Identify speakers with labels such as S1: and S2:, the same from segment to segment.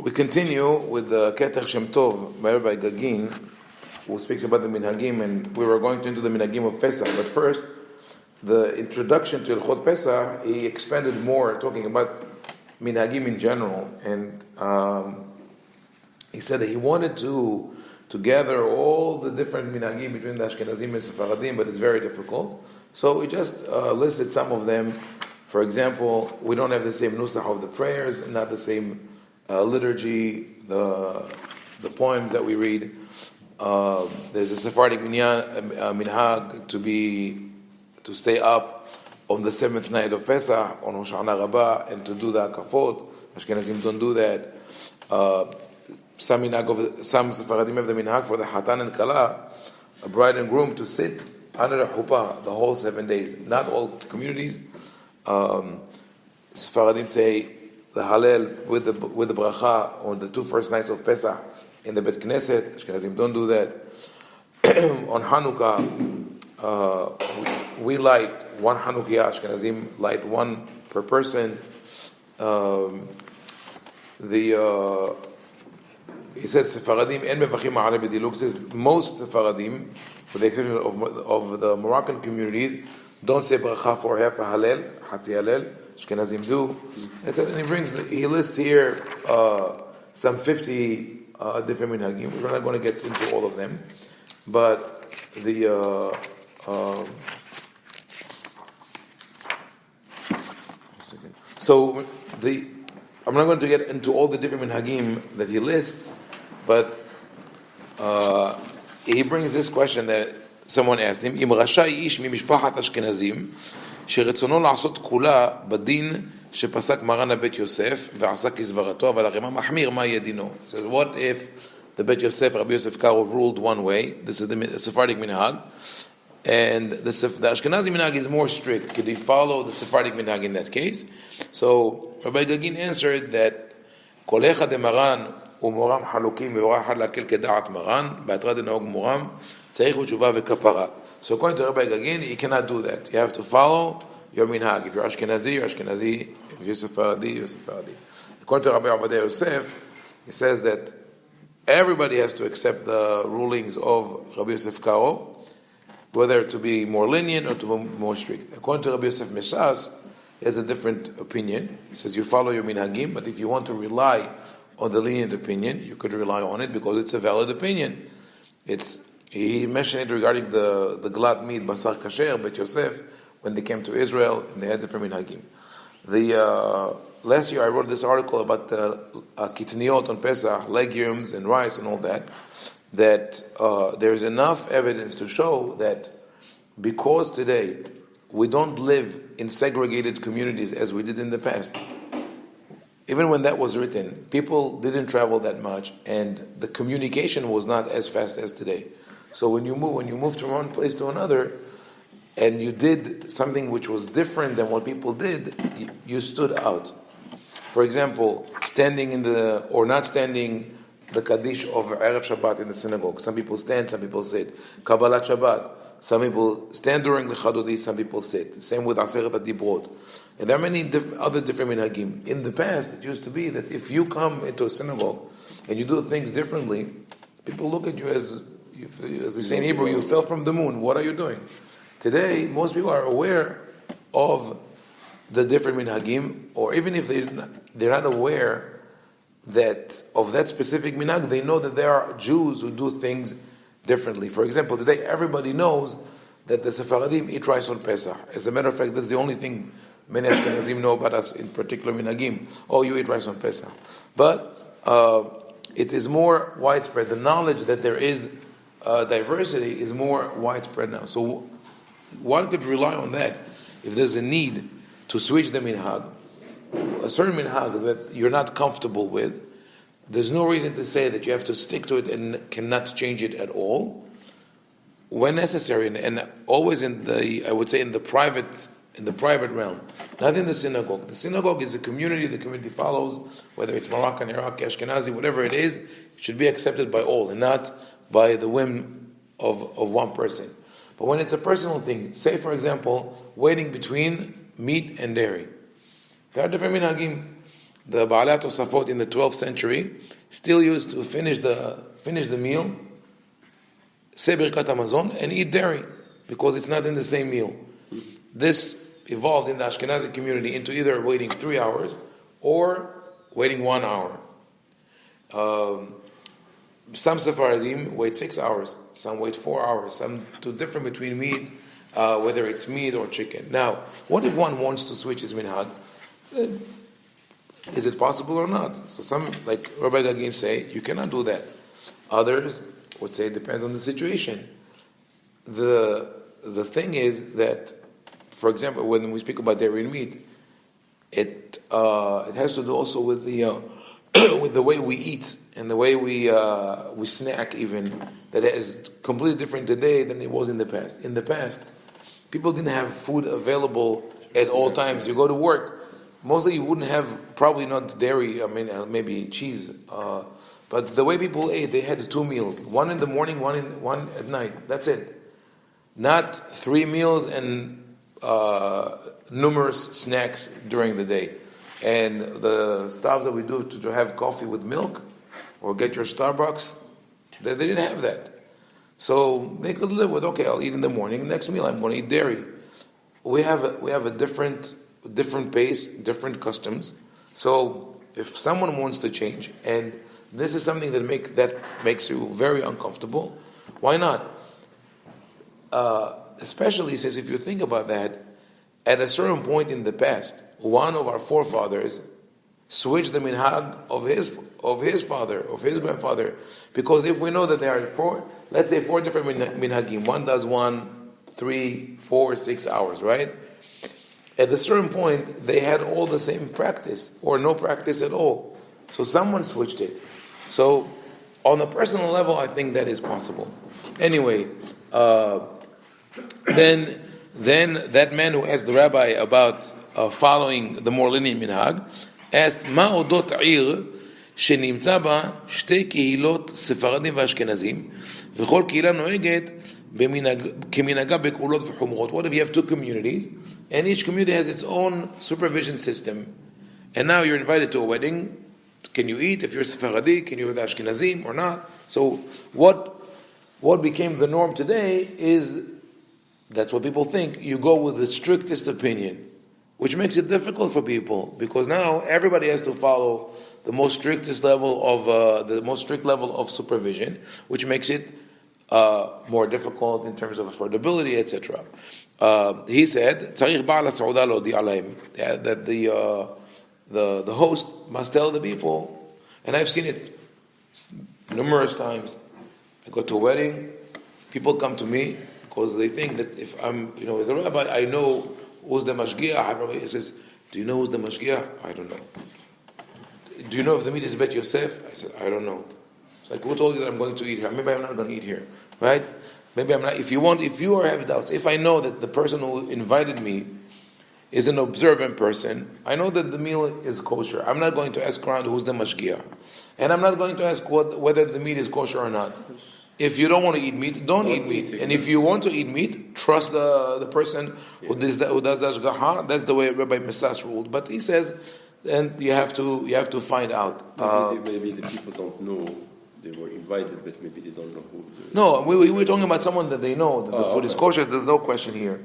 S1: We continue with the Ketach Shem Tov by Rabbi Gagin, who speaks about the minhagim, and we were going to into the minhagim of Pesach. But first, the introduction to Ilchot Pesach, he expanded more, talking about minhagim in general, and he said that he wanted to gather all the different minhagim between the Ashkenazim and Sephardim, but it's very difficult. So we just listed some of them. For example, we don't have the same nusach of the prayers, not the same liturgy, the poems that we read. There's a Sephardic minhag to stay up on the seventh night of Pesach, on Hoshana Rabbah, and to do the akafot. Ashkenazim don't do that. Some Sephardim have the minhag for the Hatan and Kala, a bride and groom, to sit under a chuppah the whole 7 days. Not all communities. Sephardim say the Hallel with the bracha on the 2 first nights of Pesach in the Bet Knesset. Ashkenazim don't do that. On Hanukkah, we light one Hanukkah. Ashkenazim light one per person. He says Sephardim en mevachim ma'ale b'diluk. Says most Sephardim, with the exception of the Moroccan communities, don't say bracha for half a Hallel, Hatzi Hallel. Ashkenazim do. And he lists here some 50 different minhagim. We're not going to get into all of them, but I'm not going to get into all the different minhagim that he lists, but he brings this question that someone asked him: Im rasha ish mimishpachat Ashkenazim שרצונו לעשות כולה בדין שפסק מרן הבית יוסף ועשה כסברתו, אבל הרי מה מחמיר, מה יהיה דינו? It says, what if the Bet Yosef, Rabbi Yosef Karo, ruled one way? This is the Sephardic minhag, and the Ashkenazi minhag is more strict. Could he follow the Sephardic minhag in that case? So Rabbi Gagin answered that כל אחד דמרן ומורם חלוקים בברכה אחת להקל כדעת מרן בהתרת דנהוג מורם צריך תשובה וכפרה. So according to Rabbi Gagin, you cannot do that. You have to follow your minhag. If you're Ashkenazi, you're Ashkenazi. If you're Sephardi, you're Sephardi. According to rabbi-ovadia Yosef, he says that everybody has to accept the rulings of Rabbi Yosef Karo, whether to be more lenient or to be more strict. According to Rabbi Yosef Meshas, he has a different opinion. He says you follow your minhagim, but if you want to rely on the lenient opinion, you could rely on it because it's a valid opinion. He mentioned it regarding the glat meat, basar kasher, Bet Yosef, when they came to Israel, and they had different minhagim. Last year I wrote this article about kitniot on Pesach, legumes and rice and all that there's enough evidence to show that because today we don't live in segregated communities as we did in the past, even when that was written, people didn't travel that much, and the communication was not as fast as today. So when you move from one place to another, and you did something which was different than what people did, you stood out. For example, standing or not standing the Kaddish of Erev Shabbat in the synagogue. Some people stand, some people sit. Kabbalat Shabbat. Some people stand during the Chadodi, some people sit. Same with Aseret HaDibrot. And there are many other different minhagim. In the past, it used to be that if you come into a synagogue and you do things differently, people look at you as they say in Hebrew, you fell from the moon. What are you doing? Today, most people are aware of the different minhagim, or even if they're not aware of that specific minhag, they know that there are Jews who do things differently. For example, today everybody knows that the Sephardim eat rice on Pesach. As a matter of fact, that's the only thing many Ashkenazim know about us, in particular minhagim. Oh, you eat rice on Pesach. But it is more widespread. The knowledge that there is diversity is more widespread now. So one could rely on that. If there's a need to switch the minhag, a certain minhag that you're not comfortable with, there's no reason to say that you have to stick to it and cannot change it at all. When necessary, and always in the private realm, not in the synagogue. The synagogue is a community. The community follows, whether it's Moroccan, Iraqi, Ashkenazi, whatever it is, it should be accepted by all and not by the whim of one person. But when it's a personal thing, say for example, waiting between meat and dairy, there are different minhagim. the Ba'alat Tosafot in the 12th century still used to finish the meal, say Birkat Hamazon, and eat dairy, because it's not in the same meal. This evolved in the Ashkenazi community into either waiting 3 hours or waiting 1 hour. Some Sephardim wait 6 hours, some wait 4 hours, some do different between meat, whether it's meat or chicken. Now, what if one wants to switch his minhag? Is it possible or not? So some, like Rabbi Gagin, say you cannot do that. Others would say it depends on the situation. The thing is that, for example, when we speak about dairy and meat, it has to do also with the with the way we eat and the way we snack, even, that is completely different today than it was in the past. In the past, people didn't have food available at all times. You go to work, mostly you wouldn't have, probably not dairy, maybe cheese, but the way people ate, they had 2 meals, one in the morning, one at night. That's it. Not 3 meals and numerous snacks during the day. And the stuff that we do to have coffee with milk or get your Starbucks, they didn't have that. So they could live with, okay, I'll eat in the morning, next meal I'm going to eat dairy. We have a different pace, different customs. So if someone wants to change, and this is something that makes you very uncomfortable, why not? Especially since if you think about that, at a certain point in the past, one of our forefathers switched the minhag of his father, of his grandfather, because if we know that there are 4 different minhagim, one does 1, 3, 4, 6 hours, right? At a certain point, they had all the same practice, or no practice at all. So someone switched it. So on a personal level, I think that is possible. Anyway, then that man who asked the rabbi about following the more lenient minhag asked, "Ma odot ir שנמצא בה שתי קהילות ספרדים ואשכנזים וכל קהילה נוהגת כמנהגה בקרולות וחומרות." What if you have 2 communities and each community has its own supervision system, and now you're invited to a wedding? Can you eat if you're Sephardi? Can you eat with Ashkenazim or not? So what became the norm today is, that's what people think, you go with the strictest opinion, which makes it difficult for people, because now everybody has to follow the most strict level of supervision, which makes it more difficult in terms of affordability, etc. He said, "Tzarich ba'al ha'sauda lodi alayim," that the host must tell the people, and I've seen it numerous times. I go to a wedding, people come to me because they think that if I'm, as a rabbi, I know who's the mashgiach. He says, "Do you know who's the mashgiach?" I don't know. "Do you know if the meat is Bet Yosef?" I said, "I don't know." It's like, who told you that I'm going to eat here? Maybe I'm not going to eat here, right? Maybe I'm not. If you have doubts, if I know that the person who invited me is an observant person, I know that the meal is kosher, I'm not going to ask around who's the mashgiach, and I'm not going to ask whether the meat is kosher or not. If you don't want to eat meat, don't eat meat. And if you want to eat meat, trust the person who does the ashgaha. That's the way Rabbi Mesas ruled. But he says, and you have to find out.
S2: Maybe the people don't know they were invited, but maybe they don't know who.
S1: No, we were talking about someone that they know that the food is kosher. There's no question here.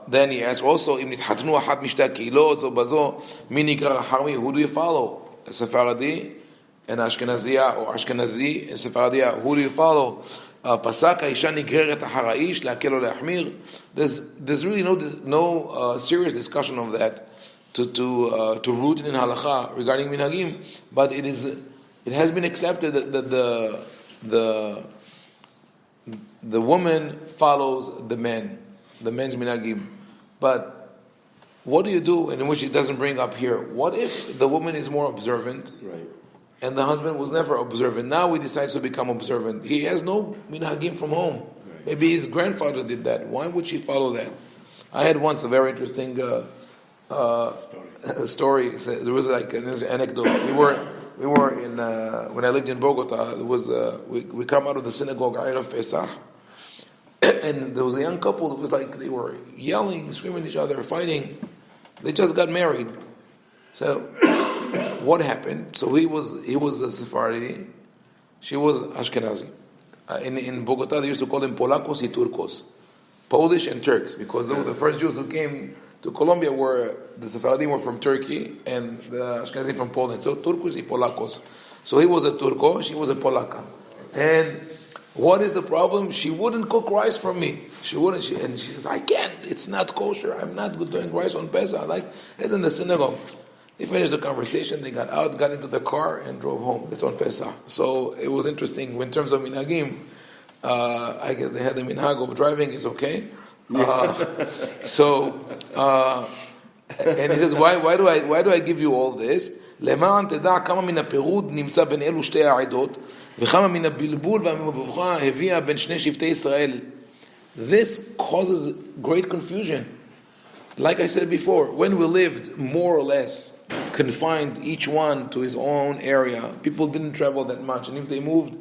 S1: Then he asked also, "Im nithatnu achat mishte kehilot zo bazo, mi nikra harmi?" Who do you follow? A Sephardi and Ashkenazia, or Ashkenazi and Sephardia? Who do you follow? Pasak האישה נגררת אחר האיש להקל או להחמיר. There's really no serious discussion of that to root in halacha regarding minhagim, but it has been accepted that the woman follows the men's minhagim. But what do you do, in which it doesn't bring up here? What if the woman is more observant,
S2: right,
S1: and the husband was never observant? Now he decides to become observant. He has no minhagim from home. Right. Maybe his grandfather did that. Why would she follow that? I had once a very interesting story. There was like an anecdote. We were in when I lived in Bogota. There was we come out of the synagogue Erev Pesach, and there was a young couple that was like, they were yelling, screaming at each other, fighting. They just got married. So what happened? So he was a Sephardi, she was Ashkenazi. In Bogota, they used to call them Polacos y Turcos, Polish and Turks, because the first Jews who came to Colombia were the Sephardim were from Turkey and the Ashkenazim from Poland. So Turcos y Polacos. So he was a Turco, she was a Polaka. And what is the problem? She wouldn't cook rice for me. She wouldn't. And she says, I can't. It's not kosher. I'm not doing rice on Pesach. It's in the synagogue. They finished the conversation. They got out, got into the car, and drove home. It's on Pesach. So it was interesting. In terms of minhagim, I guess they had the minhag of driving is okay. And he says, why do I give you all this? למען תדע כמה מן הפירוד נמצא בין אלו שתי העדות וכמה מן הבלבול והמבוכה הביאה בין שני שבטי ישראל. This causes great confusion. Like I said before, when we lived more or less confined each one to his own area, people didn't travel that much, and if they moved,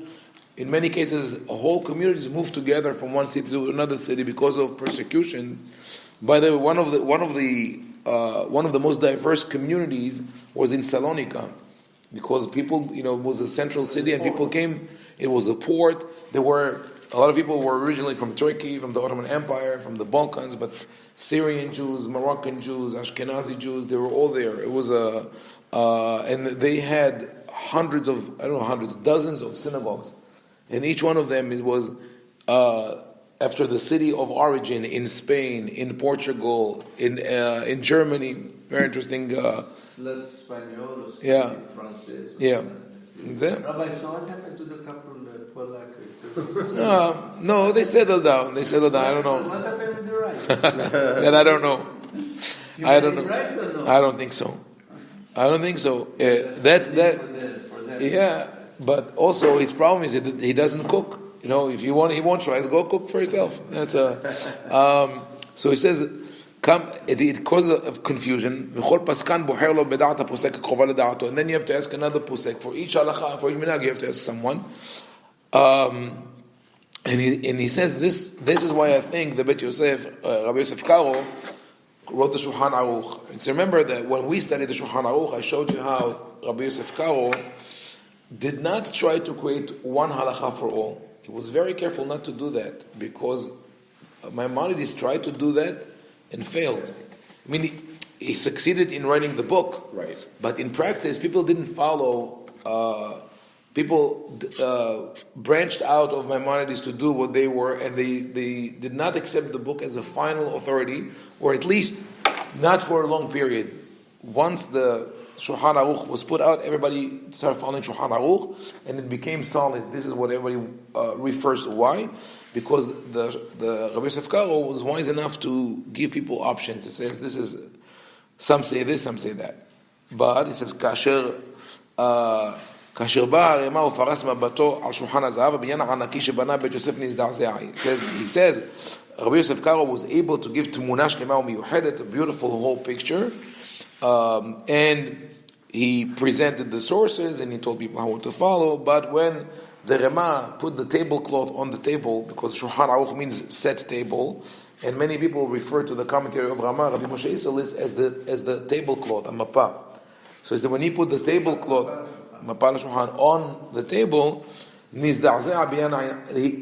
S1: in many cases whole communities moved together from one city to another city because of persecution. By the way, one of the most diverse communities was in Salonika, because people, it was a central city and people came. It was a port. A lot of people were originally from Turkey, from the Ottoman Empire, from the Balkans, but Syrian Jews, Moroccan Jews, Ashkenazi Jews, they were all there. It was and they had dozens of synagogues, and each one of them was after the city of origin in Spain, in Portugal, in Germany. Very interesting.
S3: Spanish,
S1: yeah,
S3: Francis.
S1: Yeah.
S3: Rabbi, so what happened to the couple Polak?
S1: No, they settled down. I don't know.
S3: What happened with the rice?
S1: That I don't know. I don't know.
S3: Rice or no?
S1: I don't think so. That's that.
S3: For them.
S1: Yeah, but also his problem is that he doesnn't cook. If he wants rice, go cook for yourself. That's so he says, it causes a confusion. And then you have to ask another posek for each halacha, for each minhag. You have to ask someone. And he says this is why I think the Bet Yosef, Rabbi Yosef Karo, wrote the Shulchan Aruch. It's remember that when we studied the Shulchan Aruch, I showed you how Rabbi Yosef Karo did not try to create one halacha for all. He was very careful not to do that, because Maimonides tried to do that and failed. I mean, he succeeded in writing the book,
S2: right?
S1: But in practice, people didn't follow. People branched out of Maimonides to do what they were, and they did not accept the book as a final authority, or at least not for a long period. Once the Shulchan Aruch was put out, everybody started following Shulchan Aruch, and it became solid. This is what everybody refers to. Why? Because the Rabbi Yosef Karo was wise enough to give people options. It says this is, some say this, some say that. But it says כאשר בא הרמ"א ופרס מבטו על שולחן הזהב הבניין הענקי שבנה בית יוסף נזדעזע. He says Rabbi Yosef Karo was able to give תמונה שלמה ומיוחדת, a beautiful whole picture, and he presented the sources and he told people how to follow. But when the Rema put the tablecloth on the table, because Shulchan Aruch means set table, and many people refer to the commentary of Rama, Rabbi Moshe Isserles, as the tablecloth, a mapa. So it's that when he put the tablecloth, mapa Shulchan, on the table, Nizda'zea biyan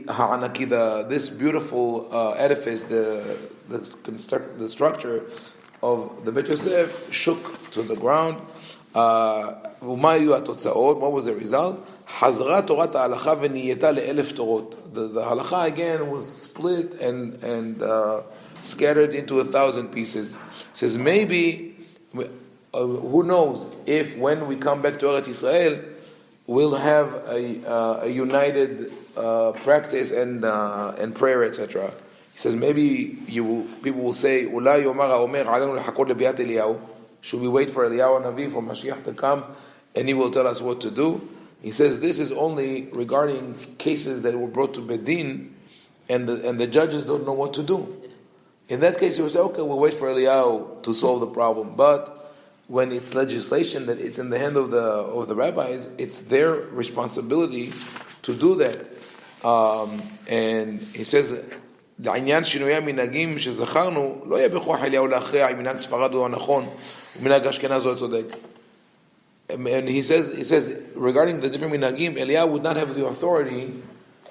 S1: ha'anaki, this beautiful edifice, the structure of the Bet Yosef shook to the ground. What was the result? חזרה תורת ההלכה ונהייתה ל1,000 תורות. The halacha again was split and scattered into 1,000 pieces. It says maybe, who knows, if when we come back to Eretz Israel, we'll have a united practice and prayer, etc. He says maybe people will say, אולי יאמר האומר עלינו לחכות לביאת אליהו. Should we wait for Eliyahu Navi, for Mashiach to come, and he will tell us what to do? He says this is only regarding cases that were brought to Bedin, and the judges don't know what to do. In that case, you will say, okay, we'll wait for Eliyahu to solve the problem. But when it's legislation that it's in the hand of the rabbis, it's their responsibility to do that. And he says, לעניין שינויי המנהגים שזכרנו, לא יהיה בכוח אליהו להכריע אם מנהג ספרד הוא הנכון ומנהג אשכנז הוא הצודק. and he says regarding the different minhagim, Eliyahu would not have the authority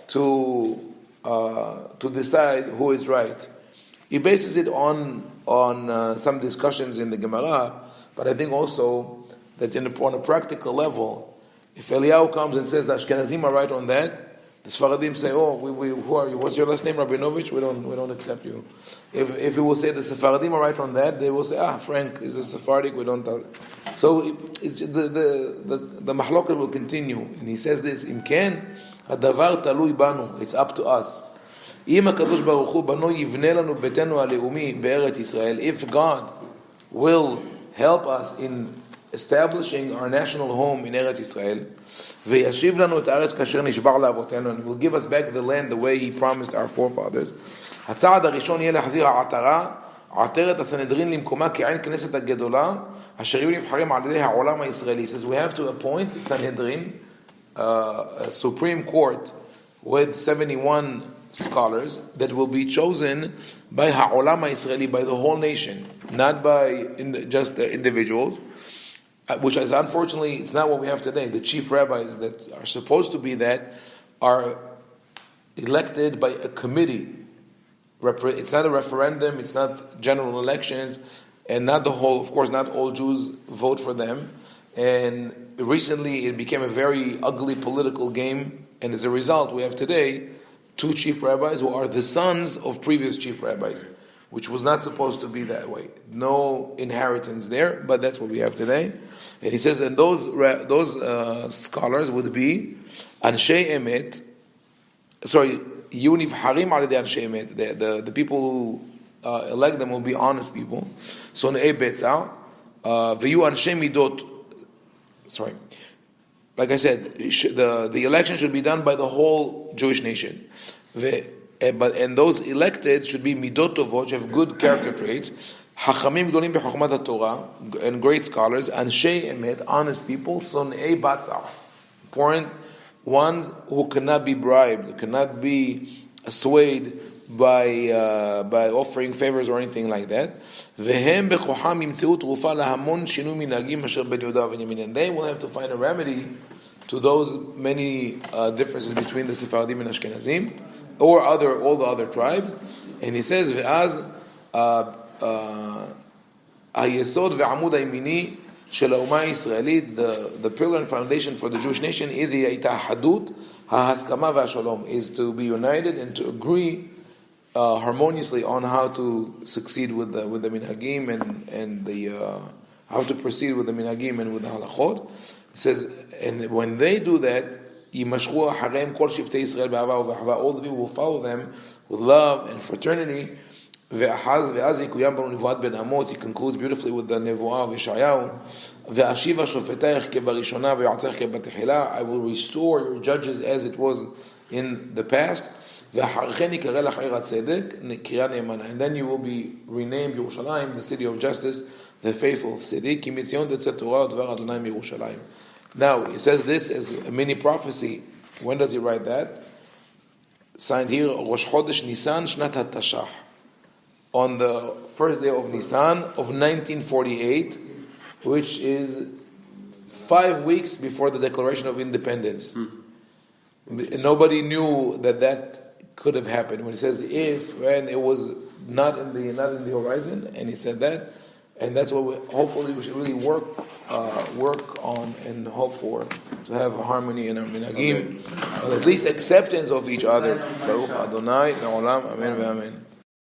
S1: to decide who is right. He bases it on some discussions in the Gemara, but I think also that on a practical level, if Eliyahu comes and says the Ashkenazim are right on that, the Sephardim say, "Oh, who are you? What's your last name, Rabinovich? We don't accept you." If he will say the Sephardim are right on that, they will say, Frank is a Sephardic. We don't. So the mahloket will continue, and he says this: Im ken hadavar talui banu. It's up to us. Im hakadosh baruch hu bano yivne lanu betenu haleumi be'eretz Yisrael. If God will help us in establishing our national home in Eretz Yisrael, וישיב לנו את הארץ כאשר נשבע לאבותינו, and will give us back the land the way he promised our forefathers. הצעד הראשון יהיה להחזיר העטרה, עטרת הסנהדרין למקומה כעין כנסת הגדולה, אשר יהיו נבחרים על ידי העולם הישראלי. He says we have to appoint Sanhedrin, a supreme court with 71 scholars that will be chosen by העולם הישראלי, by the whole nation, not by just the individuals. Which is unfortunately, it's not what we have today. The chief rabbis that are supposed to be that are elected by a committee. It's not a referendum, it's not general elections, and not the whole, of course, not all Jews vote for them. And recently it became a very ugly political game, and as a result, we have today 2 chief rabbis who are the sons of previous chief rabbis, which was not supposed to be that way. No inheritance there, but that's what we have today. And he says, and those scholars would be Anshei Emet, Yunivharim al yedei Anshei Emet. The people who elect them will be honest people. Sonei Betzah, V'yu Anshei Midot. Like I said, the election should be done by the whole Jewish nation. And those elected should be midot tovot, have good character traits, hachamim gdolim b'chokhmat Torah, and great scholars, anshei emet, honest people, sonei batzar, important ones who cannot be bribed, who cannot be swayed by offering favors or anything like that. Vehem b'chocham yimtzeu trufa lahamon shinu minhagim asher ben Yehuda v'Benyamin, and they will have to find a remedy to those many differences between the Sephardim and Ashkenazim, or all the other tribes. And he says, "Ve'az hayesod ve'amud ha'yemini shel ha'umah Yisraelit." The pillar and foundation for the Jewish nation is ha'ahadut, ha'haskama ve'ashalom, is to be united and to agree harmoniously on how to succeed with the minhagim and the how to proceed with the minhagim and with the halachot. He says, and when they do that, all the people will follow them with love and fraternity. He concludes beautifully with the nevuah of Yeshayahu. I will restore your judges as it was in the past. And then you will be renamed Yerushalayim, the city of justice, the faithful city. Now, he says this as a mini prophecy. When does he write that? Signed here, Rosh Chodesh Nisan Shnat HaTashah. On the first day of Nisan of 1948, which is 5 weeks before the Declaration of Independence. Nobody knew that could have happened. When he says if, and it was not in the horizon, and he said that. And that's what we should really work on and hope for, to have harmony in our minhagim, and at least acceptance of each other. Baruch Adonai, Na'olam, Amen, Amen.